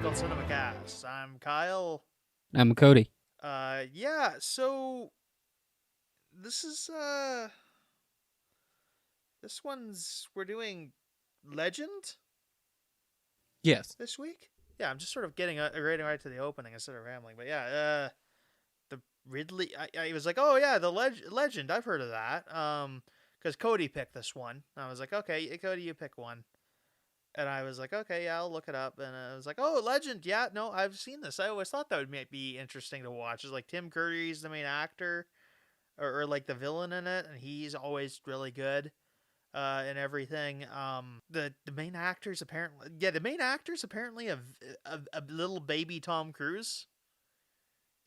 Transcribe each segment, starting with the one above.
called Cinema Cast. I'm Kyle. I'm Cody. Yeah, so this is this one's we're doing Legend Yes. this week. Yeah, I'm just sort of getting right to the opening instead of rambling. But yeah, the Ridley. I was like, oh yeah, the Legend. I've heard of that. Because Cody picked this one. I was like, okay, Cody, you pick one. And I was like, okay, yeah, I'll look it up. And I was like, oh, Legend. Yeah, no, I've seen this. I always thought that would be interesting to watch. It's like Tim Curry's the main actor, or like the villain in it, and he's always really good and everything. The main actors apparently a little baby Tom Cruise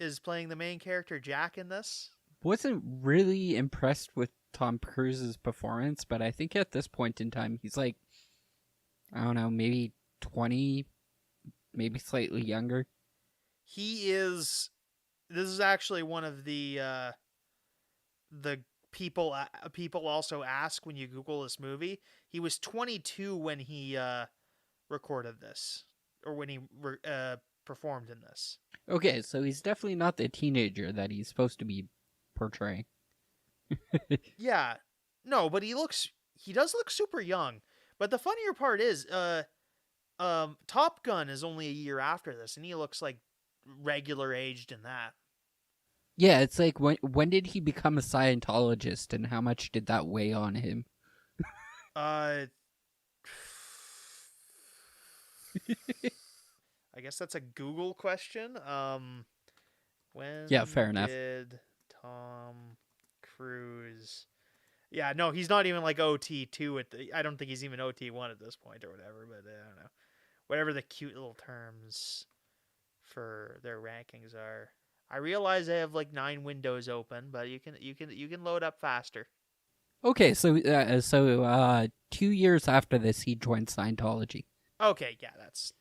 is playing the main character Jack in this. Wasn't really impressed with Tom Cruise's performance, but I think at this point in time, he's like, I don't know, maybe 20, maybe slightly younger. He is. This is actually one of the people also ask when you Google this movie. He was 22 when he recorded this, or when he performed in this. Okay, so he's definitely not the teenager that he's supposed to be portraying. Yeah, no, but he does look super young. But the funnier part is, Top Gun is only a year after this, and he looks like regular aged in that. Yeah, it's like, when did he become a Scientologist, and how much did that weigh on him? Uh, I guess that's a Google question. When Yeah, fair enough. did Tom Cruise? Yeah, no, he's not even like OT2 I don't think he's even OT1 at this point or whatever. But I don't know, whatever the cute little terms for their rankings are. I realize I have like 9 windows open, but you can load up faster. Okay, so 2 years after this, he joined Scientology. Okay, yeah, that's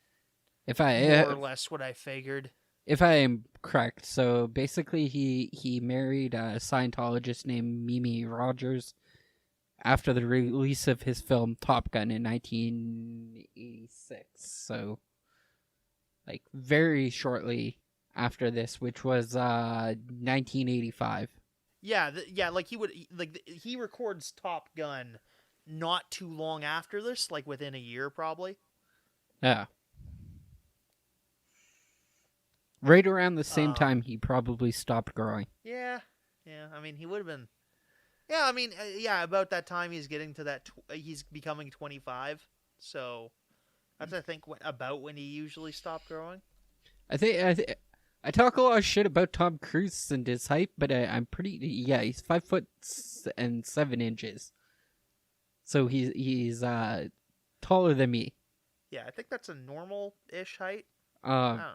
If I more or less what I figured. If I am correct, so basically he married a Scientologist named Mimi Rogers after the release of his film Top Gun in 1986. So, like, very shortly after this, which was 1985. Yeah, like he records Top Gun not too long after this, like within a year probably. Yeah. Right around the same Um, time, he probably stopped growing. yeah, yeah. I mean, he would have been. Yeah, I mean, yeah. About that time, he's getting to that. He's becoming 25. So that's I think about when he usually stopped growing. I talk a lot of shit about Tom Cruise and his height, but I'm pretty. Yeah, he's 5'7". So he's taller than me. Yeah, I think that's a normal-ish height. I Uh, don't know.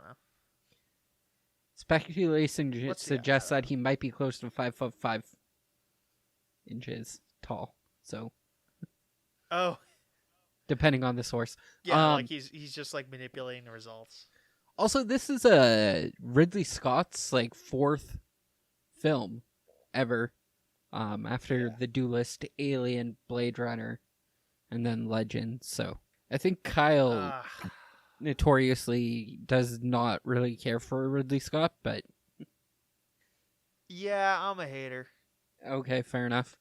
Speculation Let's see. suggests that he might be close to 5'5" tall. So Oh, depending on the source. yeah, like he's just like manipulating the results. Also, this is Ridley Scott's like 4th film ever. After The Duelist, Alien, Blade Runner, and then Legend. So I think Kyle notoriously does not really care for Ridley Scott, but yeah, I'm a hater. okay, fair enough.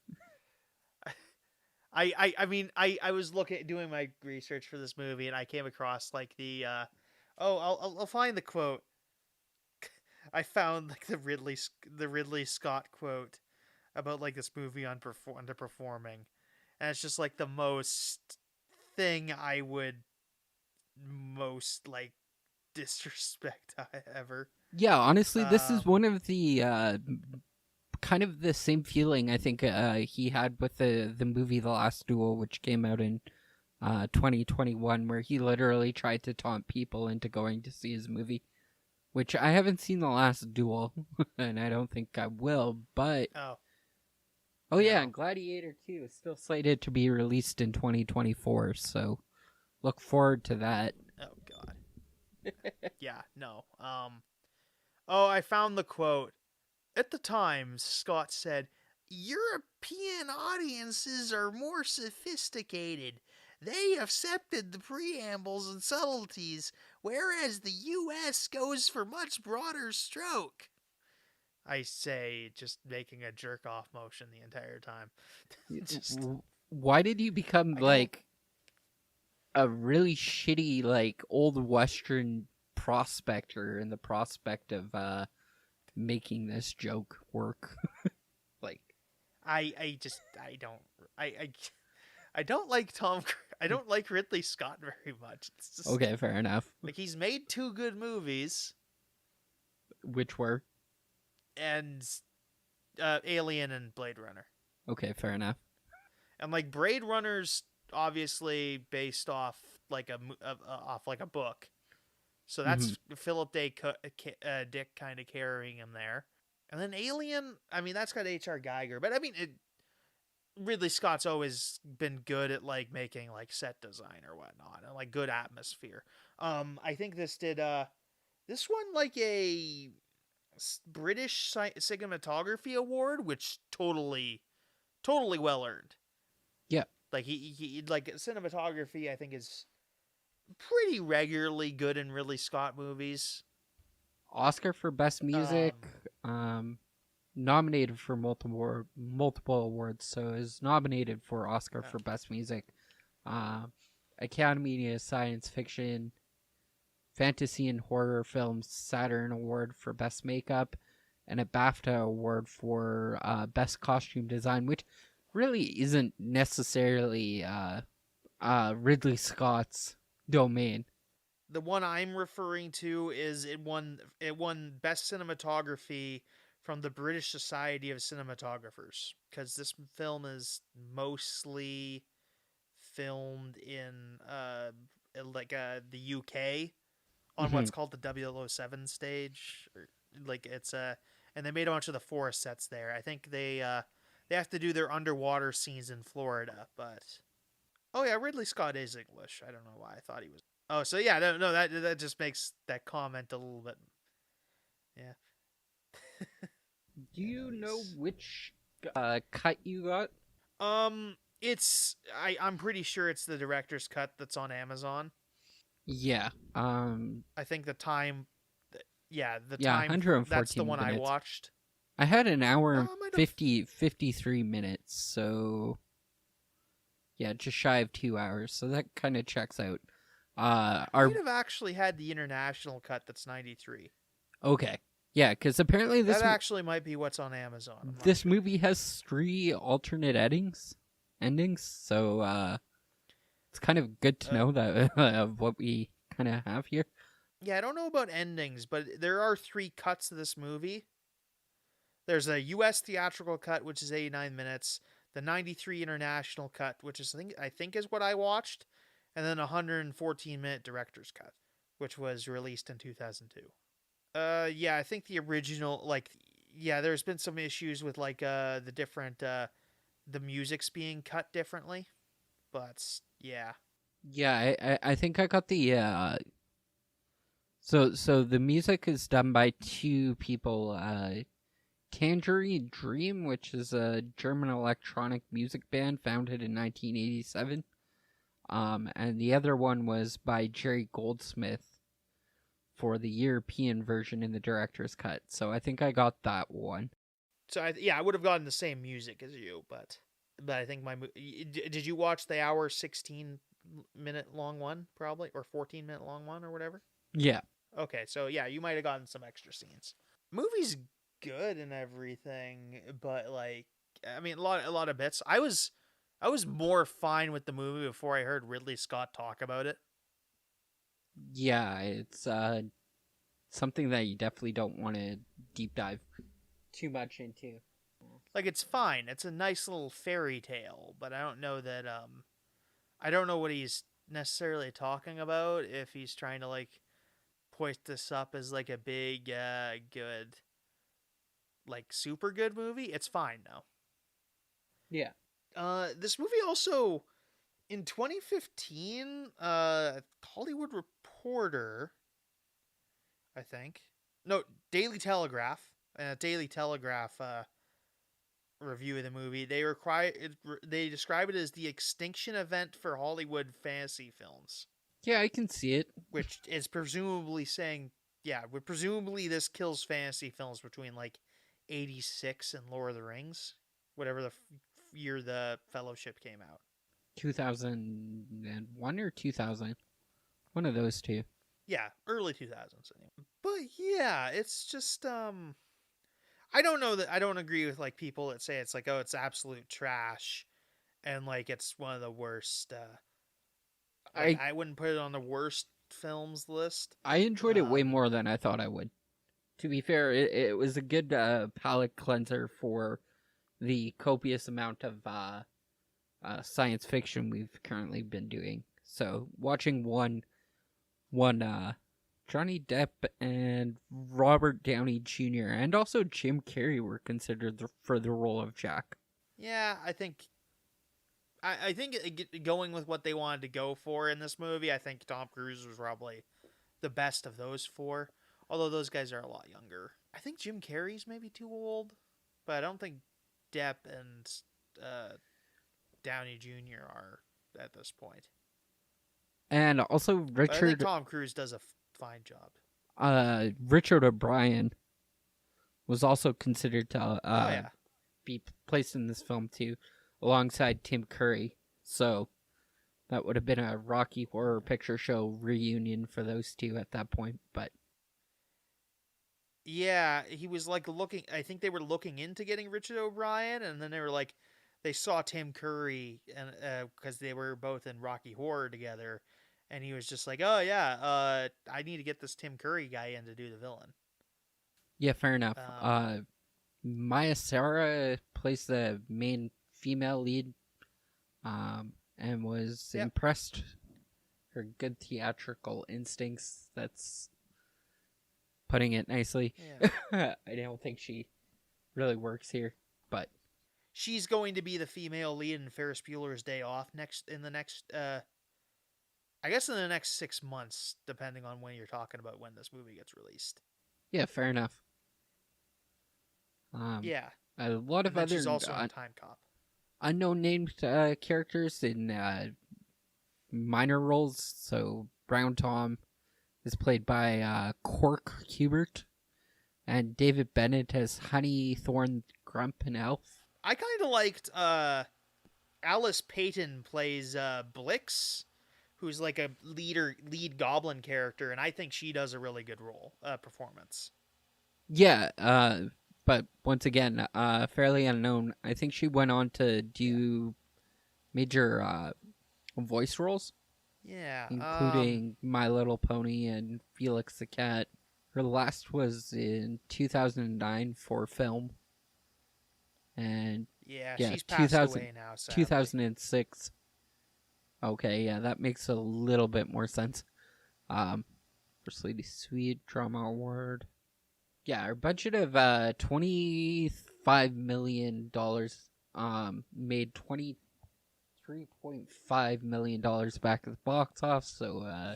I mean, I was doing my research for this movie, and I came across like the I'll find the quote. I found like the Ridley Scott quote about like this movie underperforming, and it's just like the most thing I would most like disrespect ever. Yeah, honestly, this is one of the kind of the same feeling I think he had with the movie The Last Duel, which came out in 2021, where he literally tried to taunt people into going to see his movie, which I haven't seen The Last Duel, and I don't think I will, but oh yeah, and Gladiator 2 is still slated to be released in 2024, so look forward to that. Oh god. Yeah, no. Oh, I found the quote. At the time, Scott said, "European audiences are more sophisticated. they accepted the preambles and subtleties, whereas the U.S. goes for much broader stroke. I say, just making a jerk off motion the entire time. Just, Why did you become I don't. like a really shitty like old western prospector in the prospect of making this joke work? Like, I don't. I don't like I don't like Ridley Scott very much. It's just okay, fair enough. like he's made two good movies, Which were and Alien and Blade Runner. okay, fair enough. And like Blade Runner's obviously based off like off like a book, so Mm-hmm. that's Philip Dick kind of carrying him there. And then Alien, I mean that's got H.R. Geiger, but I mean Ridley Scott's always been good at like making like set design or whatnot and like good atmosphere. I think this won like a British cinematography award, which totally well earned. Yeah, Like he like cinematography, I think is pretty regularly good in Ridley Scott movies. Oscar for best music. Um, Nominated for multiple awards, so is nominated for Oscar uh, for best music. Uh, Academy of Science Fiction, Fantasy and Horror Films Saturn Award for best makeup, and a BAFTA award for best costume design, which really isn't necessarily Ridley Scott's domain. the one I'm referring to is it won best cinematography from the British Society of Cinematographers because this film is mostly filmed in the UK on Mm-hmm. what's called the W07 stage. Like it's and they made a bunch of the forest sets there. I think they have to do their underwater scenes in Florida, but oh yeah, Ridley Scott is English. I don't know why I thought he was. Oh, so yeah, no, that just makes that comment a little bit. Yeah, Do yeah, you no, know he's. which cut you got? It's I'm pretty sure it's the director's cut that's on Amazon. Yeah. I think the time, yeah, the Yeah, time that's the 114 one I minutes. watched. I had an hour and I might have 53 minutes, so yeah, just shy of 2 hours. So that kind of checks out. Our might have actually had the international cut that's 93. okay, yeah, because apparently That actually might be what's on Amazon. I'm not this sure. movie has 3 alternate endings. So it's kind of good to Uh, know that of what we kind of have here. yeah, I don't know about endings, but there are three cuts to this movie. There's a U.S. theatrical cut, which is 89 minutes. The 93 international cut, which is I think is what I watched, and then a 114-minute director's cut, which was released in 2002. Yeah, I think the original, like, yeah, there's been some issues with like the different the music's being cut differently, but yeah. Yeah, I think I got the so the music is done by 2 people. Tangerine Dream, which is a German electronic music band founded in 1987. And the other one was by Jerry Goldsmith for the European version in the director's cut. So I think I got that one. So I would have gotten the same music as you, but I think did you watch the hour 16-minute long one probably or 14-minute long one or whatever? Yeah. Okay, so yeah, you might have gotten some extra scenes. Movie's good and everything, but like I mean a lot of bits. I was more fine with the movie before I heard Ridley Scott talk about it. Yeah, it's something that you definitely don't want to deep dive too much into. Like it's fine. It's a nice little fairy tale, but I don't know what he's necessarily talking about if he's trying to like point this up as like a big good like super good movie. It's fine though. Yeah. This movie also in 2015 Hollywood Reporter, I think. No, Daily Telegraph. Daily Telegraph review of the movie. They describe it as the extinction event for Hollywood fantasy films, Yeah, I can see it. which is presumably saying, yeah, presumably this kills fantasy films between like 86 and Lord of the Rings, whatever the year the Fellowship came out. 2001 or 2000. One of those two. Yeah, early 2000s anyway. But yeah, it's just I don't know that I don't agree with like people that say it's like, oh, it's absolute trash and like it's one of the worst like I I wouldn't put it on the worst films list. I enjoyed it way Um more than I thought I would. To be fair, it was a good palate cleanser for the copious amount of science fiction we've currently been doing. So watching one Johnny Depp and Robert Downey Jr. and also Jim Carrey were considered for the role of Jack. yeah, I think going with what they wanted to go for in this movie, I think Tom Cruise was probably the best of those four. Although those guys are a lot younger. I think Jim Carrey's maybe too old, but I don't think Depp and Downey Jr. are at this point. And also But I think Tom Cruise does a fine job. Richard O'Brien was also considered to be placed in this film too, alongside Tim Curry. So that would have been a Rocky Horror Picture Show reunion for those two at that point. But yeah, he was like looking. I think they were looking into getting Richard O'Brien, and then they were like, they saw Tim Curry, and because they were both in Rocky Horror together, and he was just like, oh yeah, I need to get this Tim Curry guy in to do the villain. yeah, fair enough. Maya Sara plays the main female lead, and was impressed. Her good theatrical instincts. That's putting it nicely. Yeah. I don't think she really works here, but she's going to be the female lead in Ferris Bueller's Day Off in the next I guess in the next 6 months, depending on when you're talking about when this movie gets released. Yeah, fair enough. Yeah. A lot of other she's also on Time Cop. Unknown named characters in minor roles. So Brown Tom is played by Cork Hubert, and David Bennett as Honey Thorn Grump and Elf. I kind of liked Alice Payton plays Blix, who's like a lead goblin character, and I think she does a really good performance. Yeah, but once again, fairly unknown. I think she went on to do major voice roles. Yeah. Including My Little Pony and Felix the Cat. Her last was in 2009 for film. And yeah she's passed away now, sadly. 2006. Okay, yeah, that makes a little bit more sense. First Lady Sweet Drama Award. Yeah, our budget of $25 million made $23.5 million back at the box office, so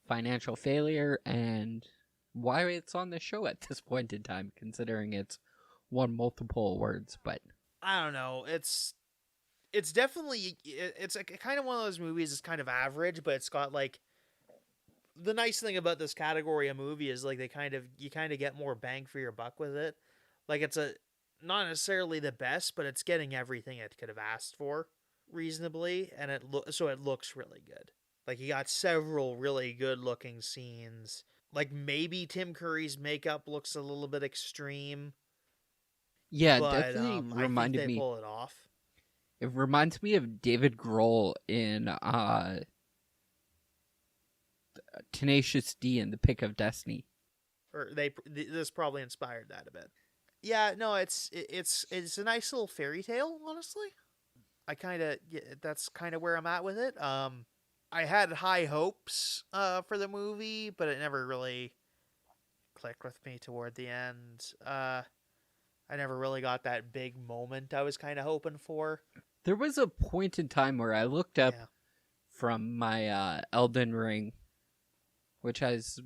financial failure, and why it's on the show at this point in time, considering it's won multiple awards. But I don't know, it's definitely, it's like kind of one of those movies that's kind of average, but it's got like, the nice thing about this category of movie is like you kind of get more bang for your buck with it. Like it's not necessarily the best, but it's getting everything it could have asked for reasonably, and so it looks really good. Like you got several really good looking scenes. Like maybe Tim Curry's makeup looks a little bit extreme. Yeah, but, definitely reminded I think they me. pull it off. It reminds me of David Grohl in Tenacious D and The Pick of Destiny. Or this probably inspired that a bit. Yeah, no, it's a nice little fairy tale, honestly. That's kind of where I'm at with it. I had high hopes for the movie, but it never really clicked with me toward the end. I never really got that big moment I was kind of hoping for. There was a point in time where I looked up from my Elden Ring, which I was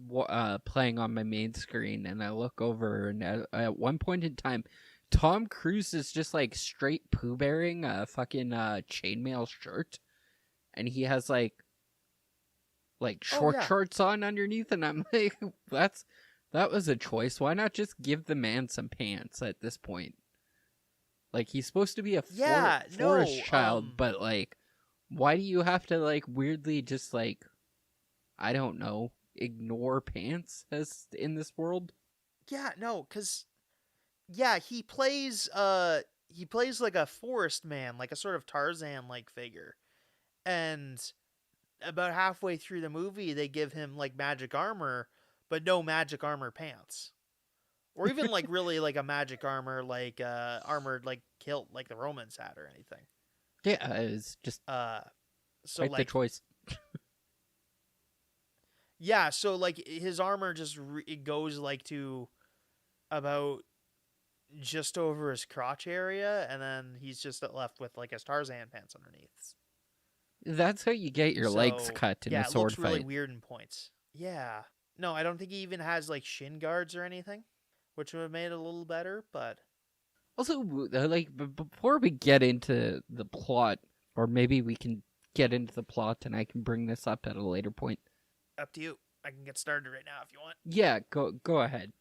playing on my main screen, and I look over, and at one point in time, Tom Cruise is just like straight poo bearing a fucking chainmail shirt, and he has like Oh short yeah, shorts on underneath, and I'm like, that was a choice. Why not just give the man some pants at this point? Like, he's supposed to be a yeah, forest no, child, but like, why do you have to like weirdly just like, I don't know, ignore pants as in this world? yeah, no, because yeah, he plays like a forest man, like a sort of Tarzan like figure, and about halfway through the movie, they give him like magic armor, but no magic armor pants. Or even like really like a magic armor, like armored like kilt like the Romans had or anything. Yeah, it's just Uh, so quite the like choice. yeah, so like his armor just it goes like to about just over his crotch area, and then he's just left with like his Tarzan pants underneath. That's how you get your legs So cut in a yeah, it sword looks really fight. weird in points. Yeah, no, I don't think he even has like shin guards or anything, which would have made it a little better. But Also, like before we get into the plot, or maybe we can get into the plot, and I can bring this up at a later point. up to you. I can get started right now if you want. Yeah, go ahead.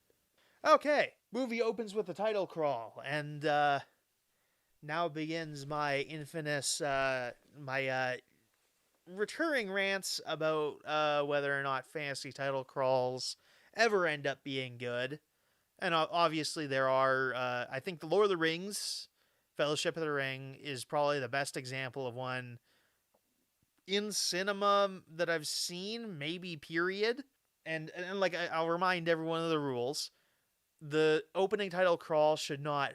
Okay, movie opens with the title crawl, and now begins my infamous my recurring rants about whether or not fantasy title crawls ever end up being good. And obviously, there are. I think the Lord of the Rings, Fellowship of the Ring, is probably the best example of one in cinema that I've seen, maybe period. And like I'll remind everyone of the rules. The opening title crawl should not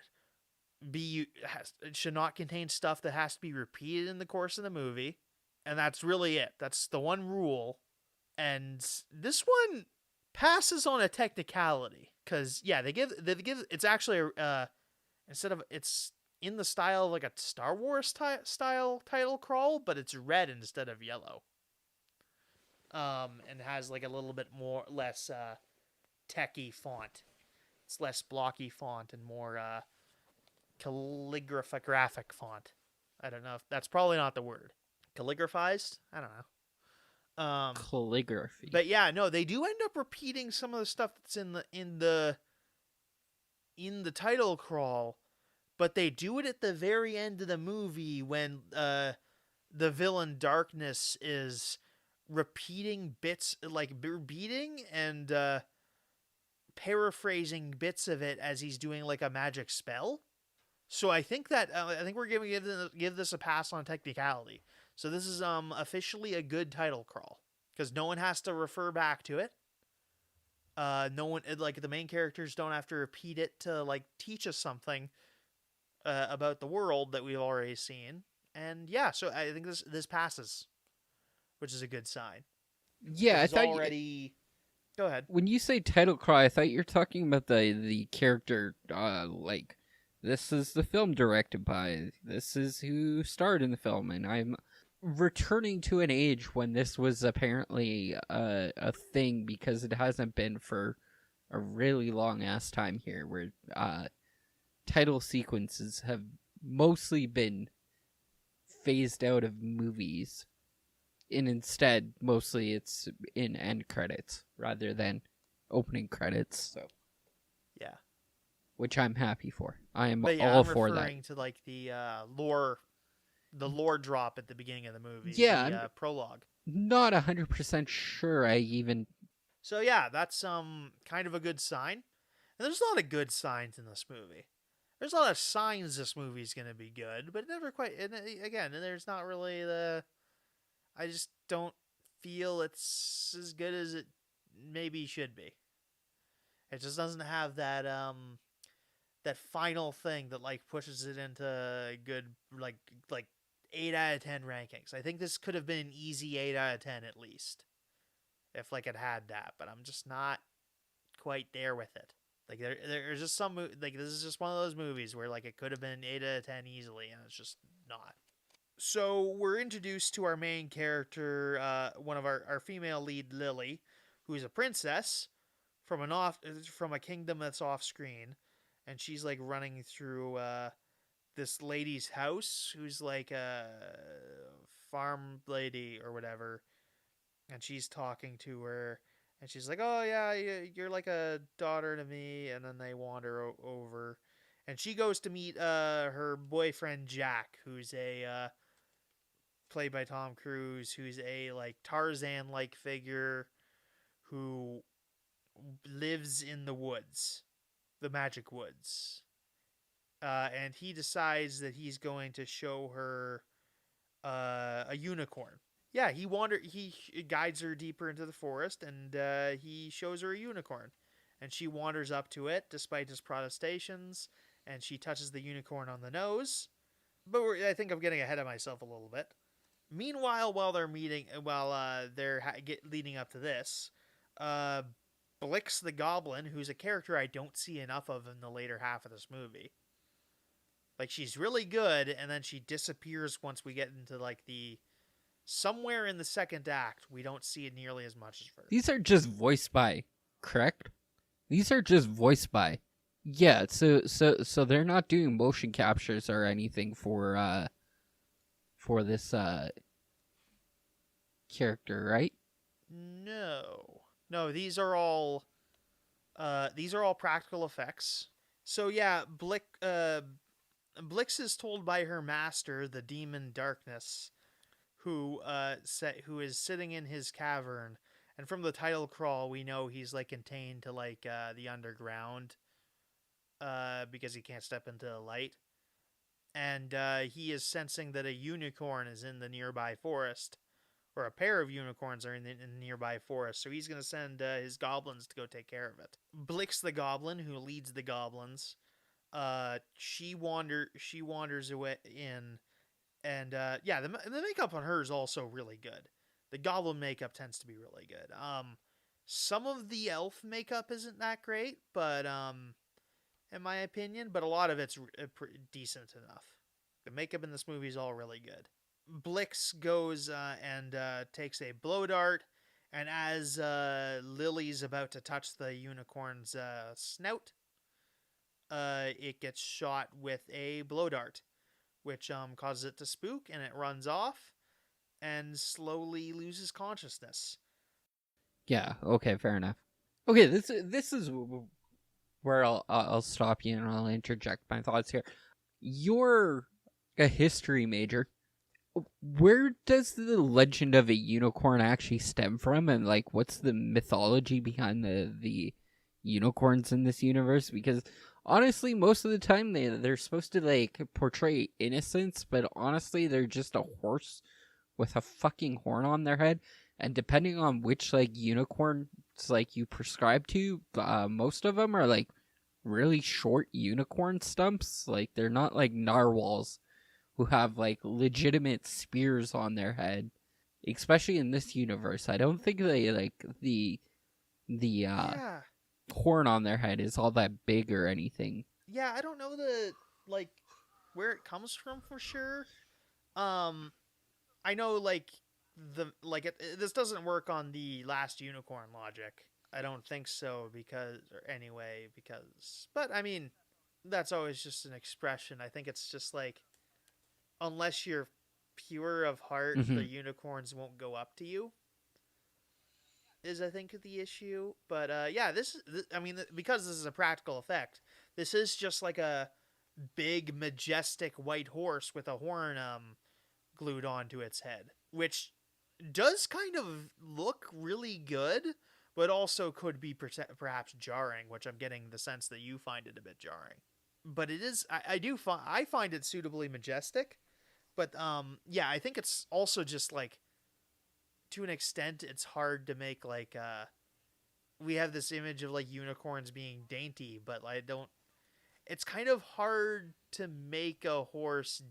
contain stuff that has to be repeated in the course of the movie, and that's really it. That's the one rule. And this one passes on a technicality because yeah, they give it's actually instead of it's in the style of like a Star Wars style title crawl, but it's red instead of yellow. And has like a little bit more less techy font. It's less blocky font and more calligraphic font. I don't know if that's probably not the word. Calligraphized? I don't know. Calligraphy. But yeah, no, they do end up repeating some of the stuff that's in the title crawl, but they do it at the very end of the movie when the villain Darkness is repeating bits like beating and paraphrasing bits of it as he's doing like a magic spell. So I think we're giving give this a pass on technicality. So this is officially a good title crawl because no one has to refer back to it. No one like the main characters don't have to repeat it to like teach us something about the world that we've already seen. And yeah, so I think this passes, which is a good sign Yeah, because I it's thought already. Go ahead. when you say title cry, I thought you were talking about the character. Like, this is the film directed by. This is who starred in the film, and I'm returning to an age when this was apparently a thing because it hasn't been for a really long ass time here, where title sequences have mostly been phased out of movies, and instead mostly it's in end credits rather than opening credits. So Yeah, which I'm happy for. I am but yeah, all I'm for that. referring to like the lore drop at the beginning of the movie, Yeah, the I'm prologue. not 100% sure I even. So yeah, that's kind of a good sign. And there's a lot of good signs in this movie. There's a lot of signs this movie's gonna be good, but it never quite. And again, there's not really the. I just don't feel it's as good as it maybe should be. It just doesn't have that final thing that like pushes it into good like 8 out of 10 rankings. I think this could have been an easy 8 out of 10 at least if like it had that, but I'm just not quite there with it. Like there's just some like this is just one of those movies where like it could have been 8 out of 10 easily, and it's just not. So we're introduced to our main character, one of our female lead, Lily, who's a princess from a kingdom that's off screen, and she's like running through this lady's house who's like a farm lady or whatever, and she's talking to her, and she's like, "Oh yeah, you're like a daughter to me." And then they wander over, and she goes to meet her boyfriend Jack, who's a played by Tom Cruise, who's a like Tarzan like figure who lives in the woods, the magic woods. And he decides that he's going to show her a unicorn. Yeah, he guides her deeper into the forest, and he shows her a unicorn, and she wanders up to it despite his protestations, and she touches the unicorn on the nose. But I think I'm getting ahead of myself a little bit. Meanwhile, while they're leading up to this, uh, Blix the Goblin, who's a character I don't see enough of in the later half of this movie. Like, she's really good, and then she disappears once we get into like the somewhere in the second act. We don't see it nearly as much as her. These are just voiced by, correct? These are just voiced by. Yeah, so they're not doing motion captures or anything for this character, right? No, these are all practical effects. So yeah, Blix is told by her master, the demon Darkness, who is sitting in his cavern, and from the title crawl we know he's like contained to like the underground, because he can't step into the light, and he is sensing that a unicorn is in the nearby forest, or a pair of unicorns are in the nearby forest, so he's going to send his goblins to go take care of it. Blix the Goblin, who leads the goblins, she wanders away in, and yeah, the makeup on her is also really good. The goblin makeup tends to be really good. Some of the elf makeup isn't that great, but in my opinion, but a lot of it's decent enough. The makeup in this movie is all really good. Blix goes and takes a blow dart, and as Lily's about to touch the unicorn's snout, it gets shot with a blow dart, which causes it to spook, and it runs off and slowly loses consciousness. Yeah. Okay. Fair enough. Okay. This is where I'll stop you and I'll interject my thoughts here. You're a history major. Where does the legend of a unicorn actually stem from, and like what's the mythology behind the unicorns in this universe? Because honestly, most of the time they're supposed to like portray innocence, but honestly they're just a horse with a fucking horn on their head. And depending on which like unicorns like you prescribe to, most of them are like really short unicorn stumps. Like they're not like narwhals who have like legitimate spears on their head. Especially in this universe, I don't think they like the Yeah. horn on their head is all that big or anything. Yeah, I don't know like where it comes from for sure. I know like this doesn't work on the last unicorn logic. I don't think so, but I mean, that's always just an expression. I think it's just like, unless you're pure of heart, Mm-hmm. the unicorns won't go up to you, is I think the issue. But yeah, I mean, because this is a practical effect, this is just like a big majestic white horse with a horn glued onto its head, which does kind of look really good, but also could be perhaps jarring, which I'm getting the sense that you find it a bit jarring. But it is, I find it suitably majestic. But yeah, I think it's also just like, to an extent, it's hard to make like we have this image of like unicorns being dainty, but I don't. It's kind of hard to make a horse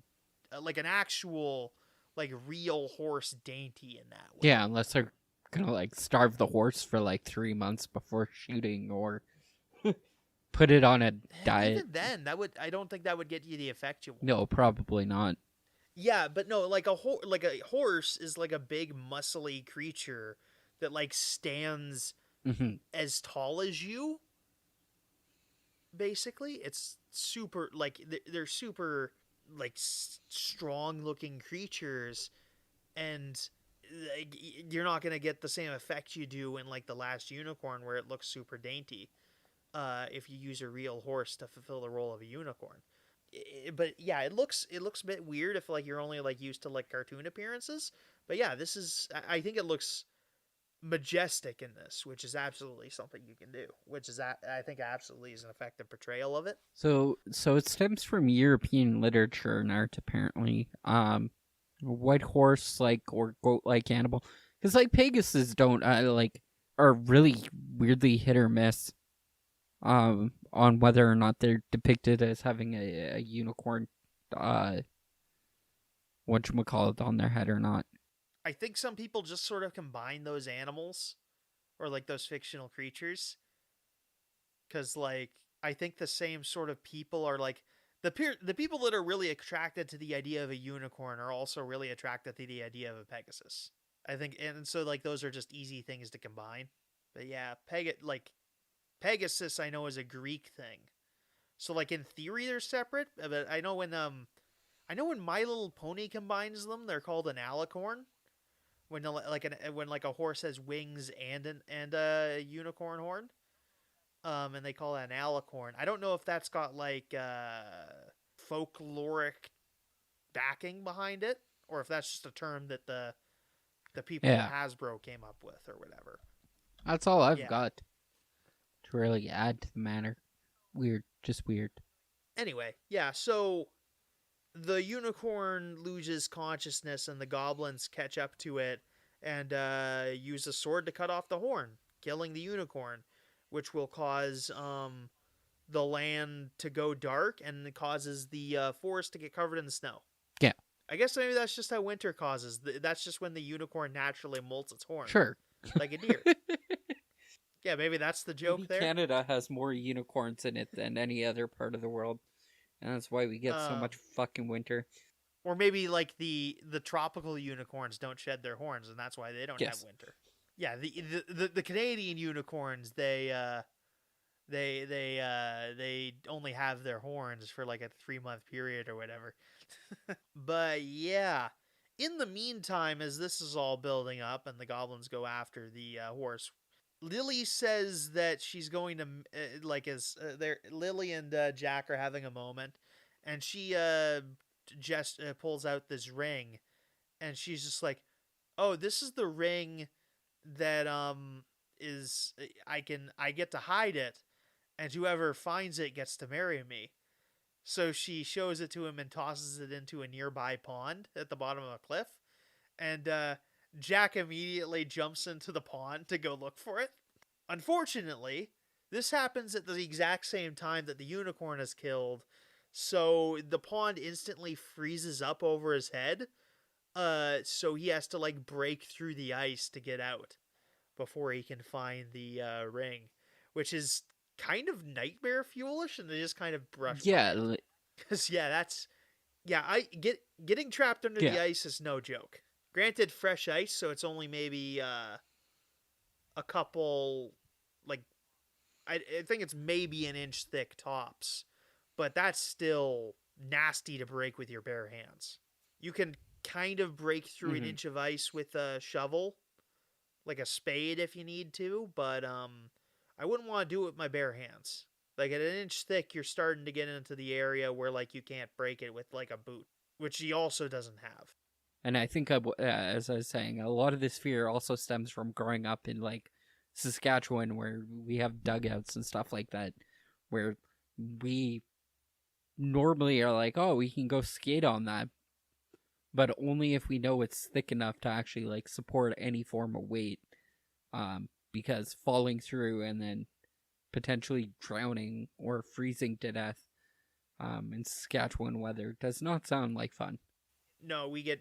like an actual like real horse dainty in that way. Yeah, unless they're gonna like starve the horse for like 3 months before shooting or put it on a diet. Even then, I don't think that would get you the effect you want. No, probably not. Yeah, but no, like a horse is like a big muscly creature that like stands Mm-hmm. as tall as you. basically. It's super, like, they're super, like, strong looking creatures, and like, you're not going to get the same effect you do in, like, the last unicorn where it looks super dainty if you use a real horse to fulfill the role of a unicorn. But yeah, it looks a bit weird if, like, you're only, like, used to, like, cartoon appearances. But yeah, this is, I think it looks majestic in this, which is absolutely something you can do. Which is, I think, absolutely is an effective portrayal of it. So it stems from European literature and art, apparently. White horse like or goat like animal, because like Pegasus don't like are really weirdly hit or miss. On whether or not they're depicted as having a unicorn, whatchamacallit, on their head or not. I think some people just sort of combine those animals or, like, those fictional creatures because, like, I think the same sort of people are, like, the people that are really attracted to the idea of a unicorn are also really attracted to the idea of a Pegasus. I think, and so, like, those are just easy things to combine. But yeah, Pegasus I know is a Greek thing. So, like, in theory they're separate, but I know when My Little Pony combines them, they're called an alicorn. When a horse has wings and a unicorn horn, and they call that an alicorn. I don't know if that's got, like, folkloric backing behind it, or if that's just a term that the people Yeah, at Hasbro came up with or whatever. that's all I've Yeah. got to really add to the matter. Weird, just weird. Anyway, yeah. So the unicorn loses consciousness, and the goblins catch up to it and use a sword to cut off the horn, killing the unicorn, which will cause the land to go dark, and it causes the forest to get covered in snow. Yeah, I guess maybe that's just how winter causes. That's just when the unicorn naturally molts its horn, sure. like a deer. Yeah, maybe that's the Maybe joke there. Canada has more unicorns in it than any other part of the world, and that's why we get so Um, much fucking winter. or maybe, like, the tropical unicorns don't shed their horns, and that's why they don't have Yes. winter. Yeah, the Canadian unicorns, they only have their horns for, like, a 3 month period or whatever. But yeah, in the meantime, as this is all building up and the goblins go after the horse, Lily says that she's going to, like, as there, Lily and Jack are having a moment, and she just pulls out this ring, and she's just like, "Oh, this is the ring that is I get to hide it, and whoever finds it gets to marry me." So she shows it to him and tosses it into a nearby pond at the bottom of a cliff, and Jack immediately jumps into the pond to go look for it. Unfortunately, this happens at the exact same time that the unicorn is killed, so the pond instantly freezes up over his head. So he has to, like, break through the ice to get out before he can find the ring, which is kind of nightmare fuelish, and they just kind of brush by Yeah, it. Because yeah, getting trapped under the yeah, ice is no joke. Granted, fresh ice, so it's only maybe a couple, like, I think it's maybe an inch thick tops, but that's still nasty to break with your bare hands. You can kind of break through an hmm inch of ice with a shovel, like a spade if you need to, but I wouldn't want to do it with my bare hands. Like, at an inch thick, you're starting to get into the area where, like, you can't break it with, like, a boot, which he also doesn't have. And I think, as I was saying, a lot of this fear also stems from growing up in like Saskatchewan, where we have dugouts and stuff like that, where we normally are like, oh, we can go skate on that, but only if we know it's thick enough to actually like support any form of weight. Because falling through and then potentially drowning or freezing to death, in Saskatchewan weather does not sound like fun. No, we get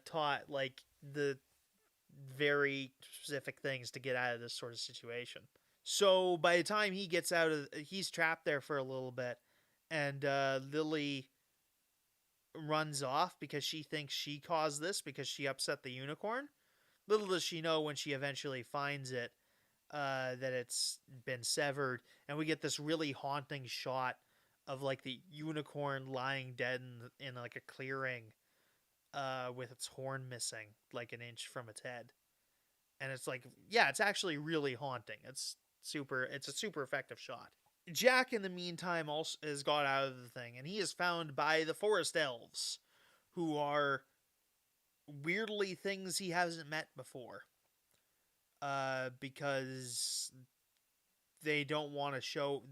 taught, like, the very specific things to get out of this sort of situation. So by the time he's trapped there for a little bit, and Lily runs off because she thinks she caused this because she upset the unicorn. Little does she know, when she eventually finds it, that it's been severed, and we get this really haunting shot of like the unicorn lying dead in like a clearing, with its horn missing like an inch from its head, and it's like, yeah, it's actually really haunting. It's a super effective shot. Jack, in the meantime, also has got out of the thing, and he is found by the forest elves, who are weirdly things he hasn't met before. Because they don't want to show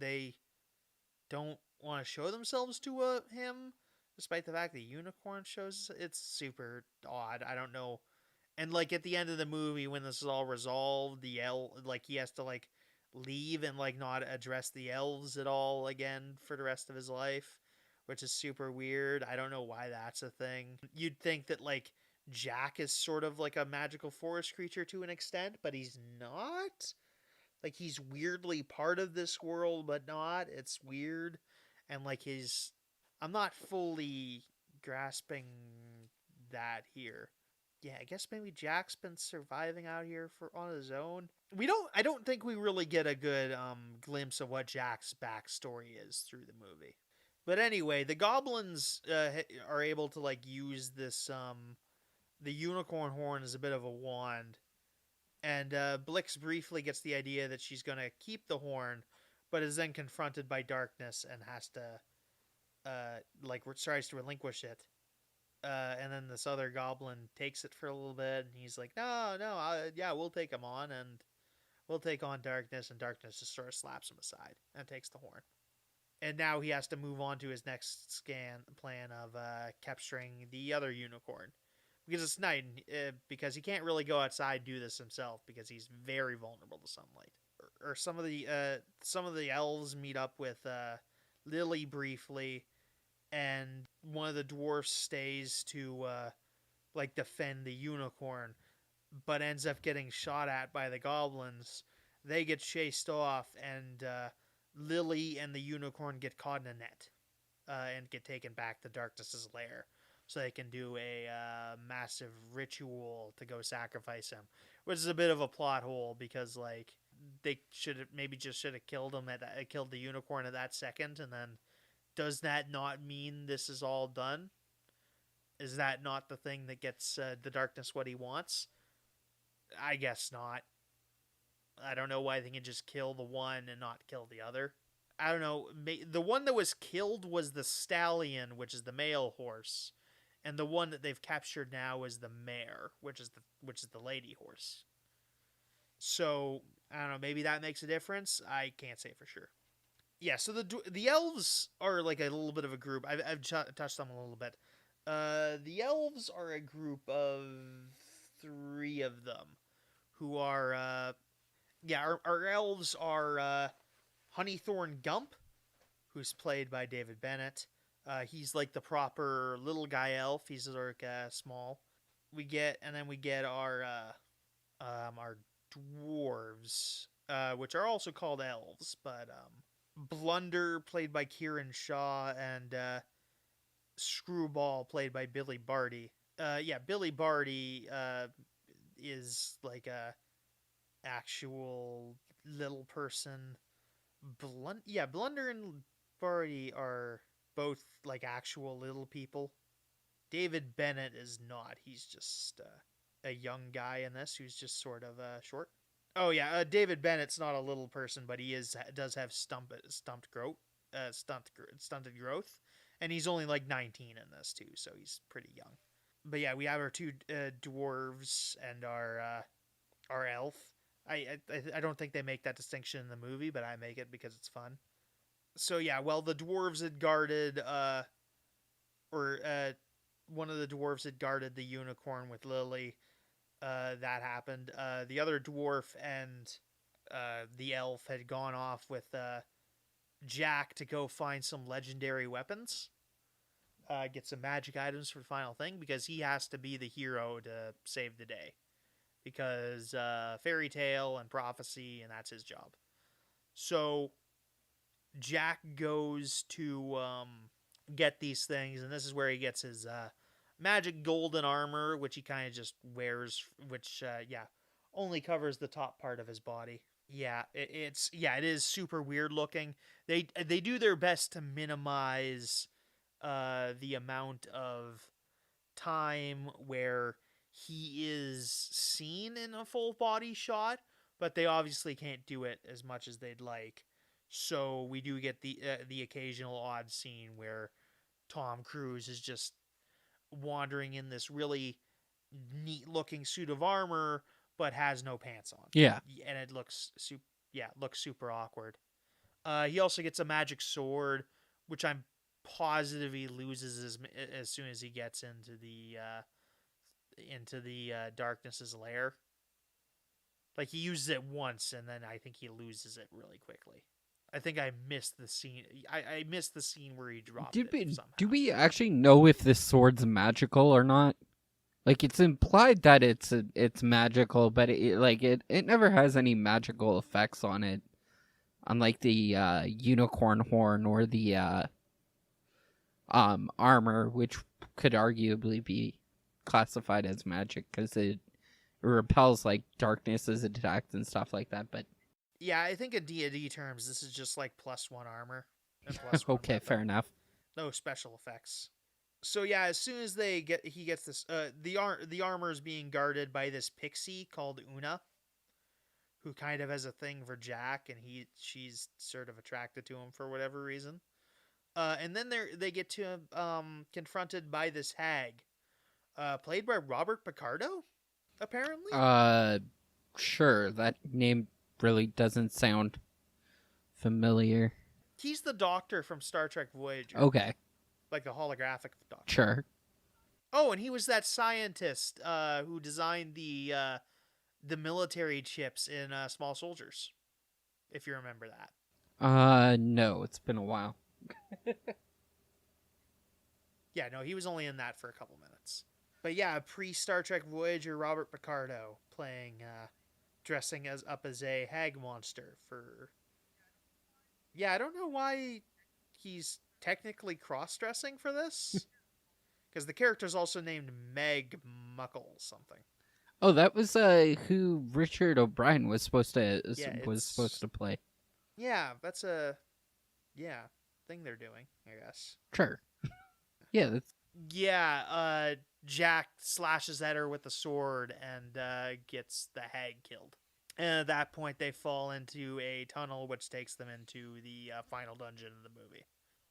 themselves to him, despite the fact the unicorn shows. It's super odd. I don't know. And like at the end of the movie, when this is all resolved, like he has to like leave and like not address the elves at all again for the rest of his life, which is super weird. I don't know why that's a thing. You'd think that like Jack is sort of like a magical forest creature to an extent, but he's not. Like he's weirdly part of this world, but not. It's weird, and like I'm not fully grasping that here. Yeah, I guess maybe Jack's been surviving out here for on his own. I don't think we really get a good glimpse of what Jack's backstory is through the movie. But anyway, the goblins are able to like use this the unicorn horn as a bit of a wand, and Blix briefly gets the idea that she's going to keep the horn, but is then confronted by darkness and has to tries to relinquish it. And then this other goblin takes it for a little bit, and he's like, "No, no, yeah, we'll take him on, and we'll take on darkness." And darkness just sort of slaps him aside and takes the horn. And now he has to move on to his next plan of capturing the other unicorn, because it's night, because he can't really go outside and do this himself because he's very vulnerable to sunlight. Or some of the elves meet up with Lily briefly, and one of the dwarfs stays to like defend the unicorn, but ends up getting shot at by the goblins. They get chased off, and Lily and the unicorn get caught in a net, and get taken back to Darkness's lair, so they can do a massive ritual to go sacrifice him, which is a bit of a plot hole because like they should have killed him killed the unicorn at that second, and then does that not mean this is all done? Is that not the thing that gets the darkness what he wants? I guess not. I don't know why they can just kill the one and not kill the other. I don't know. The one that was killed was the stallion, which is the male horse, and the one that they've captured now is the mare, which is the lady horse. So I don't know. Maybe that makes a difference. I can't say for sure. Yeah. So the elves are like a little bit of a group. I've touched on them a little bit. The elves are a group of three of them, who are our elves are Honeythorn Gump, who's played by David Bennett. He's like the proper little guy elf. He's like small. We get our dwarves, which are also called elves, but Blunder, played by Kieran Shaw, and Screwball, played by Billy Barty. Billy Barty is like a actual little person. Blunder and Barty are both like actual little people. David Bennett is not. He's just a young guy in this who's just sort of short. Oh yeah, David Bennett's not a little person, but he does have stunted growth, and he's only like 19 in this too, so he's pretty young. But yeah, we have our two dwarves and our elf. I don't think they make that distinction in the movie, but I make it because it's fun. So yeah, well, the dwarves had guarded one of the dwarves had guarded the unicorn with Lily. That happened. The other dwarf and the elf had gone off with Jack to go find some legendary weapons, get some magic items for the final thing, because he has to be the hero to save the day. Because fairy tale and prophecy, and that's his job. So Jack goes to get these things, and this is where he gets his magic golden armor, which he kind of just wears, which only covers the top part of his body. it is super weird looking. They do their best to minimize the amount of time where he is seen in a full body shot, but they obviously can't do it as much as they'd like. So we do get the occasional odd scene where Tom Cruise is just wandering in this really neat looking suit of armor but has no pants on. Yeah. And it looks super awkward. He also gets a magic sword, which I'm positive he loses as soon as he gets into the darkness's lair. Like he uses it once, and then I think he loses it really quickly. I think I missed the scene. I missed the scene where he dropped it somehow. Do we actually know if this sword's magical or not? Like it's implied that it's magical, but it never has any magical effects on it, unlike the unicorn horn or the armor, which could arguably be classified as magic because it repels like darkness as it attacks and stuff like that. But yeah, I think in D&D terms, this is just like +1 armor and +1 okay, weapon. fair enough. No special effects. So yeah, as soon as he gets this, the armor is being guarded by this pixie called Una, who kind of has a thing for Jack, and she's sort of attracted to him for whatever reason. And then they get to confronted by this hag, played by Robert Picardo, apparently. Sure. That name really doesn't sound familiar. He's the Doctor from Star Trek Voyager. Okay. Like the holographic Doctor. Sure. Oh, and he was that scientist who designed the military chips in Small Soldiers, if you remember that. No, it's been a while. Yeah, no, he was only in that for a couple minutes. But yeah, pre-Star Trek Voyager Robert Picardo playing, dressing up as a hag monster for... Yeah, I don't know why he's technically cross-dressing for this. Because the character's also named Meg Muckle something. Oh, that was who Richard O'Brien was supposed to play. Yeah, that's a thing they're doing, I guess. Sure. Yeah, that's... Yeah, Jack slashes at her with a sword and gets the hag killed. And at that point, they fall into a tunnel, which takes them into the final dungeon of the movie.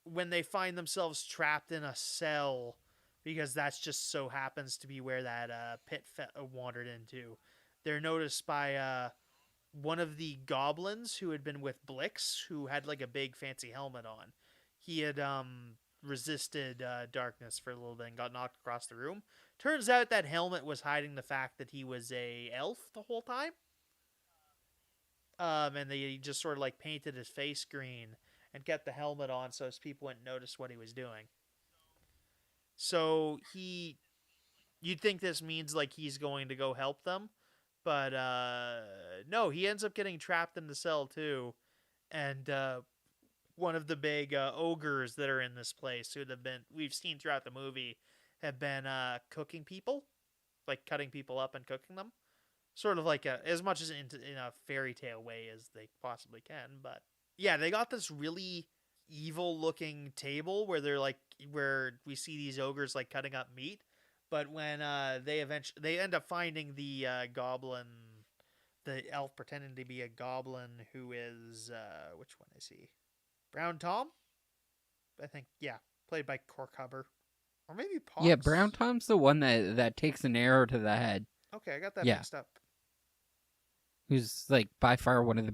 When they find themselves trapped in a cell, because that's just so happens to be where that pit wandered into, they're noticed by one of the goblins who had been with Blix, who had like a big fancy helmet on. He had resisted darkness for a little bit and got knocked across the room. Turns out that helmet was hiding the fact that he was a elf the whole time. And they just sort of like painted his face green and kept the helmet on so his people wouldn't notice what he was doing. So you'd think this means like he's going to go help them, but no, he ends up getting trapped in the cell too. And one of the big ogres that are in this place we've seen throughout the movie have been cooking people, like cutting people up and cooking them. Sort of like as much as in a fairy tale way as they possibly can. But yeah, they got this really evil looking table where we see these ogres like cutting up meat. But when they end up finding the goblin, the elf pretending to be a goblin who is which one is he? Brown Tom? I think, yeah, played by Cork Hubbard. Or maybe Pox. Yeah, Brown Tom's the one that takes an arrow to the head. Okay, I got that mixed up. Who's like by far one of the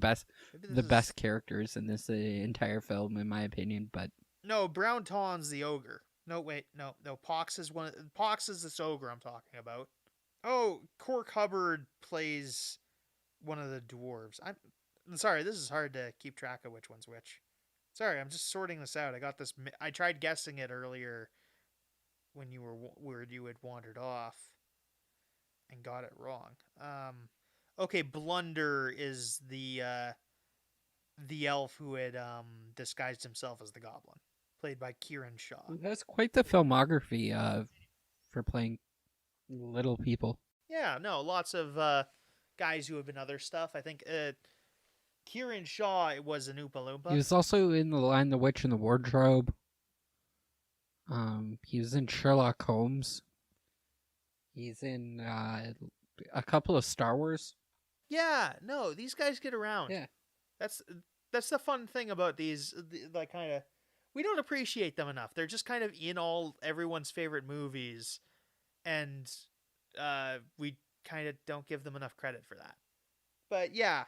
best characters in this entire film, in my opinion. But no, Brown Tom's the ogre. No, wait, no, Pox is this ogre I'm talking about. Oh, Cork Hubbard plays one of the dwarves. I'm sorry, this is hard to keep track of which one's which. Sorry, I'm just sorting this out. I tried guessing it earlier when you had wandered off and got it wrong. Okay, Blunder is the elf who had disguised himself as the goblin, played by Kieran Shaw. That's quite the filmography for playing little people. Yeah, no, lots of guys who have been other stuff. I think Kieran Shaw was an Oompa He Loompa. was also in The Lion, the Witch, and the Wardrobe. He was in Sherlock Holmes. He's in a couple of Star Wars. Yeah, no, these guys get around. Yeah. That's that's the fun thing about these, like, kind of, we don't appreciate them enough. They're just kind of in all everyone's favorite movies, and we kind of don't give them enough credit for that. But yeah,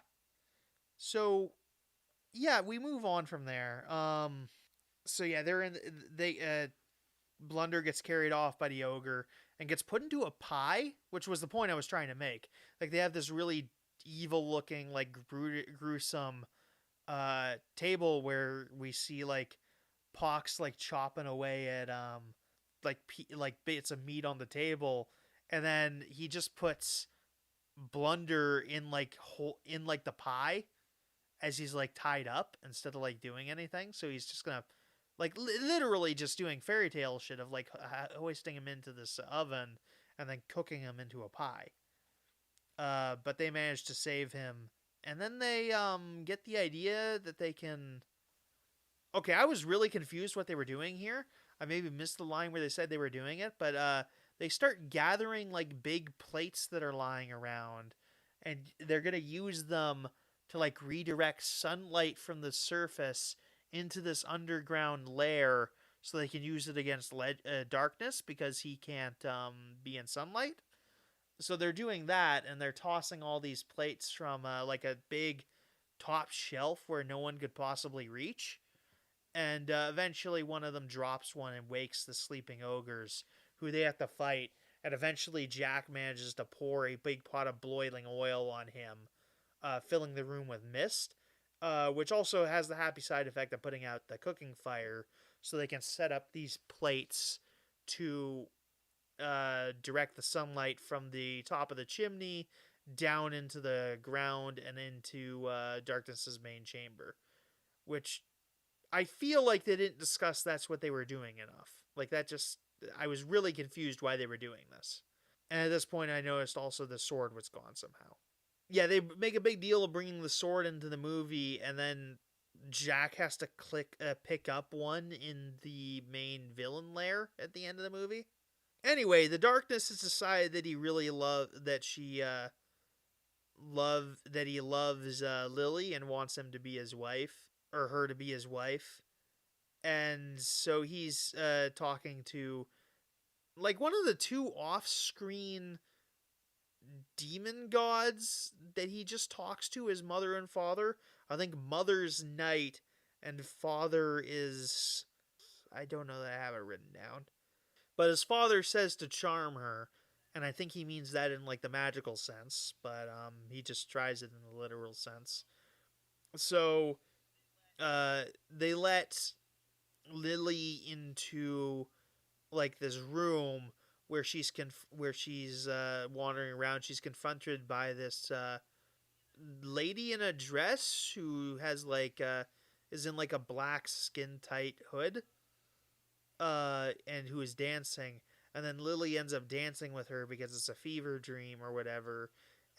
so yeah, we move on from there. So yeah, they're in. They Blunder gets carried off by the ogre and gets put into a pie, which was the point I was trying to make. Like, they have this really evil looking, like, gruesome table where we see, like, Pox, like, chopping away at like bits of meat on the table, and then he just puts Blunder in, like, in, like, the pie as he's, like, tied up instead of, like, doing anything. So he's just gonna, like, literally just doing fairy tale shit of, like, hoisting him into this oven and then cooking him into a pie. But they manage to save him, and then they get the idea that they can. Okay, I was really confused what they were doing here. I maybe missed the line where they said they were doing it, but they start gathering, like, big plates that are lying around, and they're gonna use them to, like, redirect sunlight from the surface into this underground lair, so they can use it against darkness, because he can't be in sunlight. So they're doing that, and they're tossing all these plates from, like, a big top shelf where no one could possibly reach. And eventually one of them drops one and wakes the sleeping ogres, who they have to fight. And eventually Jack manages to pour a big pot of boiling oil on him, filling the room with mist, which also has the happy side effect of putting out the cooking fire, so they can set up these plates to direct the sunlight from the top of the chimney down into the ground and into Darkness's main chamber, which I feel like they didn't discuss that's what they were doing enough. Like, that just, I was really confused why they were doing this. And at this point, I noticed also the sword was gone somehow. Yeah, they make a big deal of bringing the sword into the movie, and then Jack has to pick up one in the main villain lair at the end of the movie. Anyway, the Darkness has decided that he really that he loves Lily and wants him to be his wife, or her to be his wife. And so he's talking to, like, one of the two off-screen demon gods that he just talks to, his mother and father. I think mother's Night and father is, I don't know that I have it written down. But his father says to charm her, and I think he means that in, like, the magical sense, but he just tries it in the literal sense. So they let Lily into, like, this room where she's wandering around. She's confronted by this lady in a dress who has, like, is in, like, a black skin tight hood, and who is dancing. And then Lily ends up dancing with her because it's a fever dream or whatever.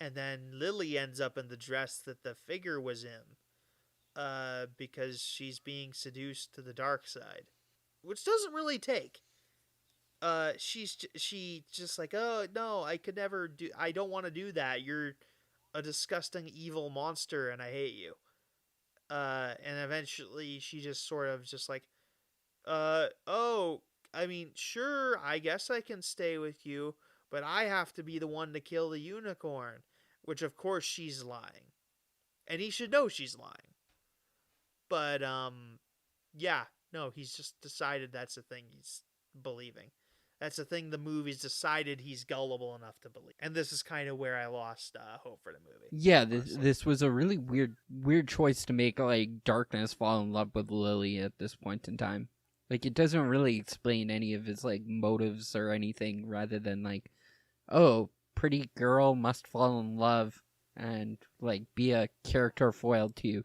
And then Lily ends up in the dress that the figure was in, because she's being seduced to the dark side, which doesn't really take. She just like, oh no, I could never do. I don't want to do that. You're a disgusting evil monster, and I hate you. And eventually she just sort of just like, oh, I mean, sure, I guess I can stay with you, but I have to be the one to kill the unicorn. Which, of course, she's lying, and he should know she's lying. But yeah, no, he's just decided that's the thing he's believing. That's the thing the movie's decided he's gullible enough to believe. And this is kind of where I lost hope for the movie. Yeah, this was a really weird choice to make, like, Darkness fall in love with Lily at this point in time. Like, it doesn't really explain any of his, like, motives or anything, rather than, like, oh, pretty girl must fall in love and, like, be a character foil to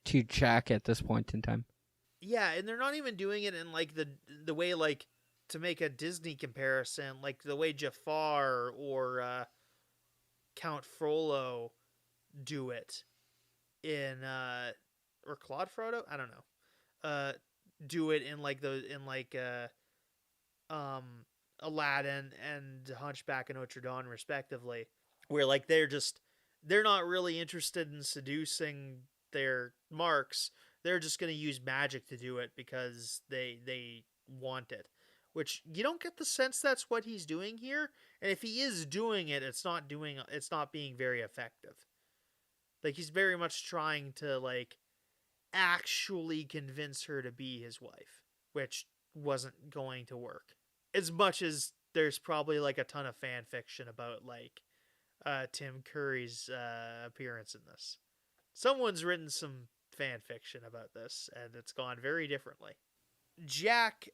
Jack at this point in time. Yeah, and they're not even doing it in, like, the way, like, to make a Disney comparison, like the way Jafar or Count Frollo do it. in or Claude Frodo, I don't know, do it in like um Aladdin and Hunchback of Notre Dame respectively, where like they're not really interested in seducing their marks. They're just going to use magic to do it because they want it. Which you don't get the sense that's what he's doing here. And if he is doing it, it's not being very effective. Like he's very much trying to like actually convince her to be his wife, which wasn't going to work. As much as there's probably like a ton of fan fiction about like Tim Curry's appearance in this. Someone's written some fan fiction about this, and it's gone very differently. Jack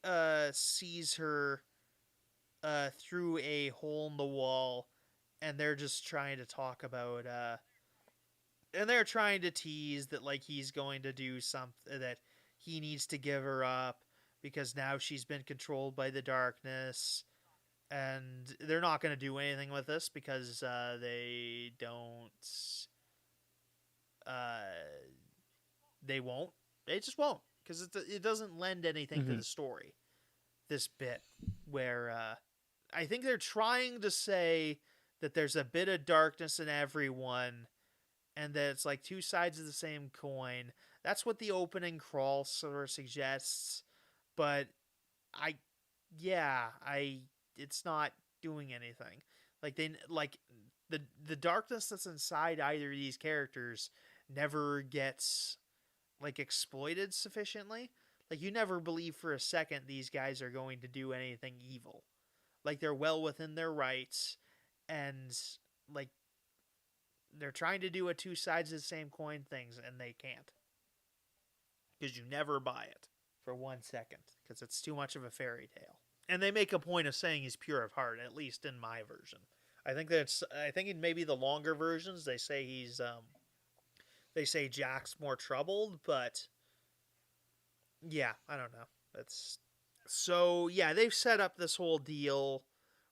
sees her through a hole in the wall, and they're just trying to talk about, and they're trying to tease that like he's going to do something, that he needs to give her up because now she's been controlled by the darkness, and they're not going to do anything with this because they don't. Uh, they won't. They just won't because it doesn't lend anything to the story. This bit where I think they're trying to say that there's a bit of darkness in everyone, and that it's like two sides of the same coin. That's what the opening crawl sort of suggests, but I, yeah, I it's not doing anything. Like the darkness that's inside either of these characters never gets like exploited sufficiently. Like you never believe for a second these guys are going to do anything evil. Like they're well within their rights, and like they're trying to do a two sides of the same coin things, and they can't because you never buy it for 1 second because it's too much of a fairy tale. And they make a point of saying he's pure of heart, at least in my version. I think in maybe the longer versions they say they say Jack's more troubled, but yeah, I don't know. That's so yeah, they've set up this whole deal